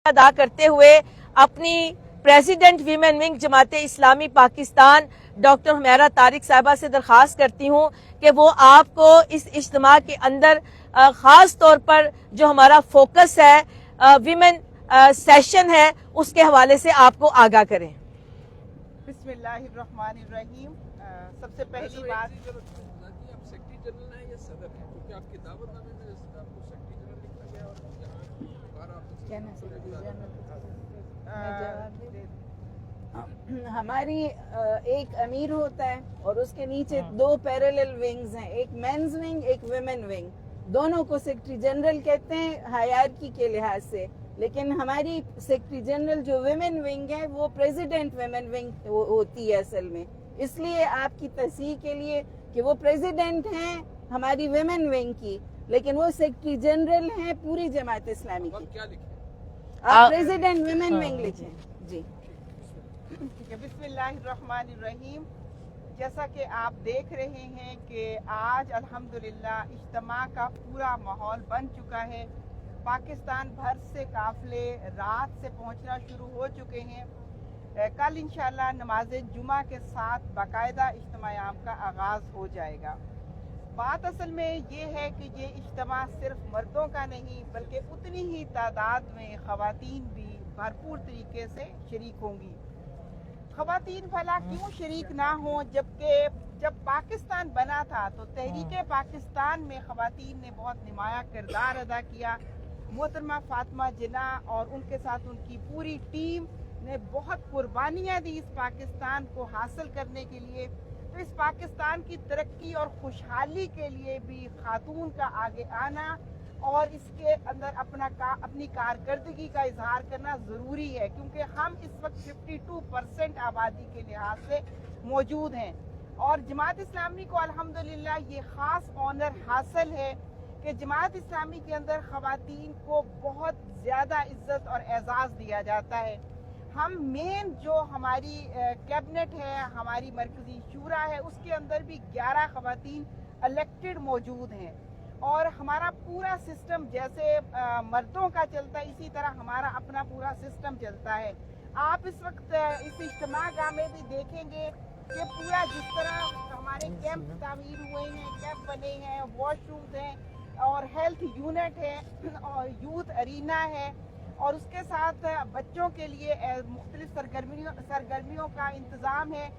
ادا کرتے ہوئے اپنی president women wing Jamaat Islami Pakistan doctor Humaira Tariq صاحبہ سے درخواست کرتی ہوں کہ وہ آپ کو اس اجتماع کے اندر خاص طور پر جو ہمارا فوکس ہے ویمن سیشن ہے اس کے حوالے سے آپ کو آگاہ کریں۔ بسم اللہ الرحمن الرحیم۔ سب سے پہلی بات آپ سیکرٹری جنرل ہیں یا صدر ہیں؟ کیونکہ آپ کی دعوت نامے میں آپ کو سیکرٹری جنرل لکھا گیا اور ہماری ایک امیر ہوتا ہے اور اس کے نیچے دو پیرالل ونگز ہیں، ایک مینز ونگ ایک ویمن ونگ، دونوں کو سیکرٹری جنرل کہتے ہیں ہائرارکی کے لحاظ سے، لیکن ہماری سیکرٹری جنرل جو ویمن ونگ ہے وہ پریزیڈنٹ ویمن ونگ ہوتی ہے اصل میں، اس لیے آپ کی تصحیح کے لیے کہ وہ پریزیڈنٹ ہیں ہماری ویمن ونگ کی، لیکن وہ سیکرٹری جنرل ہیں پوری جماعت اسلامی کی۔ کیا لکھیں؟ آپ پریزیڈنٹ ویمن ونگ لکھیں جی۔ بسم اللہ الرحمن الرحیم۔ جیسا کہ آپ دیکھ رہے ہیں کہ آج الحمدللہ اجتماع کا پورا ماحول بن چکا ہے، پاکستان بھر سے قافلے رات سے پہنچنا شروع ہو چکے ہیں۔ کل انشاءاللہ نماز جمعہ کے ساتھ باقاعدہ اجتماع عام کا آغاز ہو جائے گا۔ بات اصل میں یہ ہے کہ یہ اجتماع صرف مردوں کا نہیں بلکہ اتنی ہی تعداد میں خواتین بھی بھرپور طریقے سے شریک ہوں گی۔ خواتین بھلا کیوں شریک نہ ہوں، جبکہ جب پاکستان بنا تھا تو تحریک پاکستان میں خواتین نے بہت نمایاں کردار ادا کیا۔ محترمہ فاطمہ جناح اور ان کے ساتھ ان کی پوری ٹیم نے بہت قربانیاں دی اس پاکستان کو حاصل کرنے کے لیے، تو اس پاکستان کی ترقی اور خوشحالی کے لیے بھی خاتون کا آگے آنا اور اس کے اندر اپنی کارکردگی کا اظہار کرنا ضروری ہے، کیونکہ ہم اس وقت 52% آبادی کے لحاظ سے موجود ہیں، اور جماعت اسلامی کو الحمدللہ یہ خاص آنر حاصل ہے کہ جماعت اسلامی کے اندر خواتین کو بہت زیادہ عزت اور اعزاز دیا جاتا ہے۔ ہم مین جو ہماری کیبنٹ ہے، ہماری مرکزی شورا ہے، اس کے اندر بھی 11 خواتین الیکٹڈ موجود ہیں، اور ہمارا پورا سسٹم جیسے مردوں کا چلتا ہے اسی طرح ہمارا اپنا پورا سسٹم چلتا ہے۔ آپ اس وقت اس اجتماع گاہ میں بھی دیکھیں گے کہ پورا جس طرح ہمارے کیمپ تعمیر ہوئے ہیں، کیمپ بنے ہیں، واش رومز ہیں اور ہیلتھ یونٹ ہے اور یوتھ ارینا ہے، اور اس کے ساتھ بچوں کے لیے مختلف سرگرمیوں کا انتظام ہے،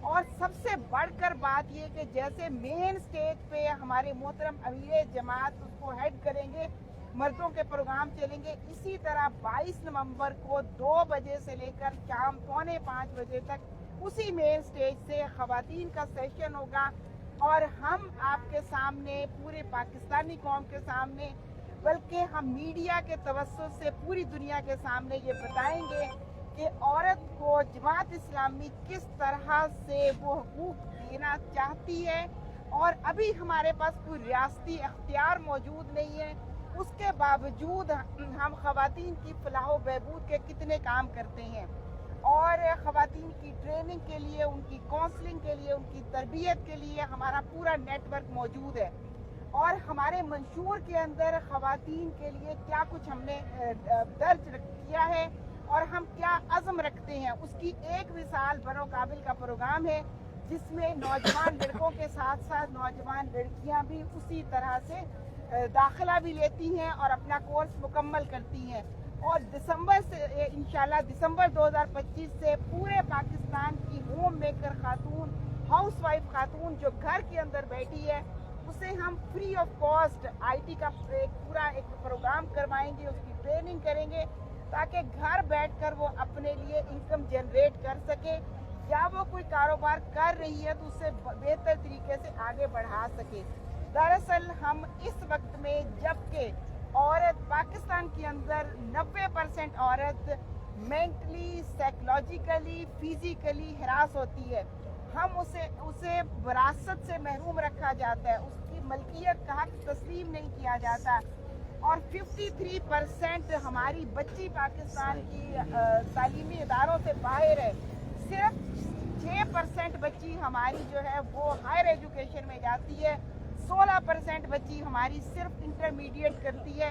اور سب سے بڑھ کر بات یہ کہ جیسے مین سٹیج پہ ہمارے محترم امیر جماعت اس کو ہیڈ کریں گے، مردوں کے پروگرام چلیں گے، اسی طرح 22 نومبر کو 2 بجے سے لے کر شام 4:45 بجے تک اسی مین سٹیج سے خواتین کا سیشن ہوگا، اور ہم آپ کے سامنے پورے پاکستانی قوم کے سامنے بلکہ ہم میڈیا کے توسط سے پوری دنیا کے سامنے یہ بتائیں گے کہ عورت کو جماعت اسلامی کس طرح سے وہ حقوق دینا چاہتی ہے، اور ابھی ہمارے پاس کوئی ریاستی اختیار موجود نہیں ہے، اس کے باوجود ہم خواتین کی فلاح و بہبود کے کتنے کام کرتے ہیں، اور خواتین کی ٹریننگ کے لیے، ان کی کونسلنگ کے لیے، ان کی تربیت کے لیے ہمارا پورا نیٹ ورک موجود ہے، اور ہمارے منشور کے اندر خواتین کے لیے کیا کچھ ہم نے درج کیا ہے اور ہم کیا عزم رکھتے ہیں، اس کی ایک مثال بنو قابل کا پروگرام ہے، جس میں نوجوان لڑکوں کے ساتھ ساتھ نوجوان لڑکیاں بھی اسی طرح سے داخلہ بھی لیتی ہیں اور اپنا کورس مکمل کرتی ہیں، اور دسمبر سے انشاءاللہ دسمبر 2025 سے پورے پاکستان کی ہوم میکر خاتون، ہاؤس وائف خاتون جو گھر کے اندر بیٹھی ہے، اسے ہم free of cost I T کا پورا ایک پروگرام کروائیں گے، اس کی ٹریننگ کریں گے تاکہ گھر بیٹھ کر وہ اپنے لیے انکم جنریٹ کر سکے، یا وہ کوئی کاروبار کر رہی ہے تو اسے بہتر طریقے سے آگے بڑھا سکے۔ دراصل ہم اس وقت میں جبکہ عورت پاکستان کے اندر 90% عورت مینٹلی، سائیکولوجیکلی، فزیکلی ہراس ہوتی ہے، ہم اسے وراثت سے محروم رکھا جاتا ہے، اس کی ملکیت کا حق تسلیم نہیں کیا جاتا، اور 53% ہماری بچی پاکستان کی تعلیمی اداروں سے باہر ہے، صرف 6% بچی ہماری جو ہے وہ ہائر ایجوکیشن میں جاتی ہے، 16% بچی ہماری صرف انٹرمیڈیٹ کرتی ہے۔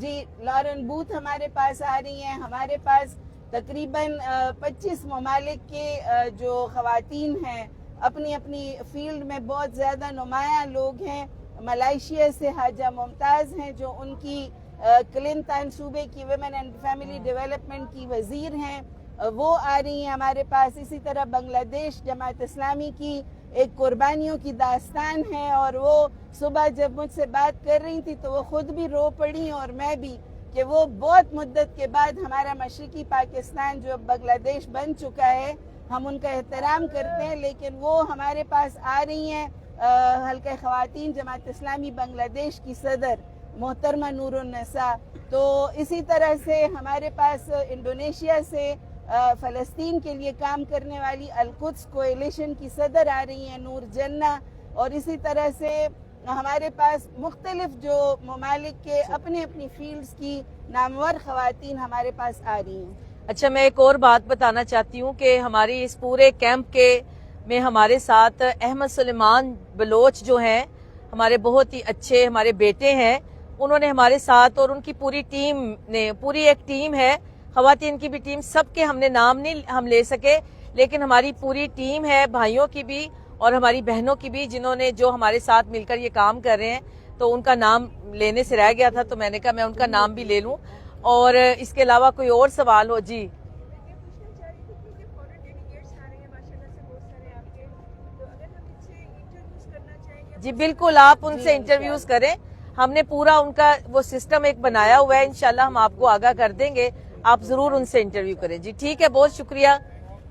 جی لارن بوتھ ہمارے پاس آ رہی ہیں. ہمارے پاس تقریباً 25 ممالک کے جو خواتین ہیں اپنی اپنی فیلڈ میں بہت زیادہ نمایاں لوگ ہیں. ملائیشیا سے حاجہ ممتاز ہیں جو ان کی کلنٹن صوبے کی ویمن اینڈ فیملی ڈیولپمنٹ کی وزیر ہیں, وہ آ رہی ہیں ہمارے پاس. اسی طرح بنگلہ دیش جماعت اسلامی کی ایک قربانیوں کی داستان ہے, اور وہ صبح جب مجھ سے بات کر رہی تھی تو وہ خود بھی رو پڑی اور میں بھی, کہ وہ بہت مدت کے بعد ہمارا مشرقی پاکستان جو بنگلہ دیش بن چکا ہے, ہم ان کا احترام کرتے ہیں, لیکن وہ ہمارے پاس آ رہی ہیں. حلقہ خواتین جماعت اسلامی بنگلہ دیش کی صدر محترمہ نور النساء. تو اسی طرح سے ہمارے پاس انڈونیشیا سے فلسطین کے لیے کام کرنے والی القدس کوئلیشن کی صدر آ رہی ہیں نور جنہ, اور اسی طرح سے ہمارے پاس مختلف جو ممالک کے اپنے اپنی فیلڈز کی نامور خواتین ہمارے پاس آ رہی ہیں. اچھا, میں ایک اور بات بتانا چاہتی ہوں کہ ہماری اس پورے کیمپ کے میں ہمارے ساتھ احمد سلیمان بلوچ جو ہیں, ہمارے بہت ہی اچھے ہمارے بیٹے ہیں, انہوں نے ہمارے ساتھ, اور ان کی پوری ٹیم نے, پوری ایک ٹیم ہے, خواتین کی بھی ٹیم, سب کے ہم نے نام نہیں ہم لے سکے, لیکن ہماری پوری ٹیم ہے بھائیوں کی بھی اور ہماری بہنوں کی بھی, جنہوں نے جو ہمارے ساتھ مل کر یہ کام کر رہے ہیں. تو ان کا نام لینے سے رہ گیا تھا, تو میں نے کہا میں ان کا نام بھی لے لوں. اور اس کے علاوہ کوئی اور سوال ہو؟ جی جی بالکل, آپ ان سے انٹرویوز کریں. ہم نے پورا ان کا وہ سسٹم ایک بنایا ہوا ہے, انشاءاللہ ہم آپ کو آگاہ کر دیں گے, آپ ضرور ان سے انٹرویو کریں. جی ٹھیک ہے, بہت شکریہ.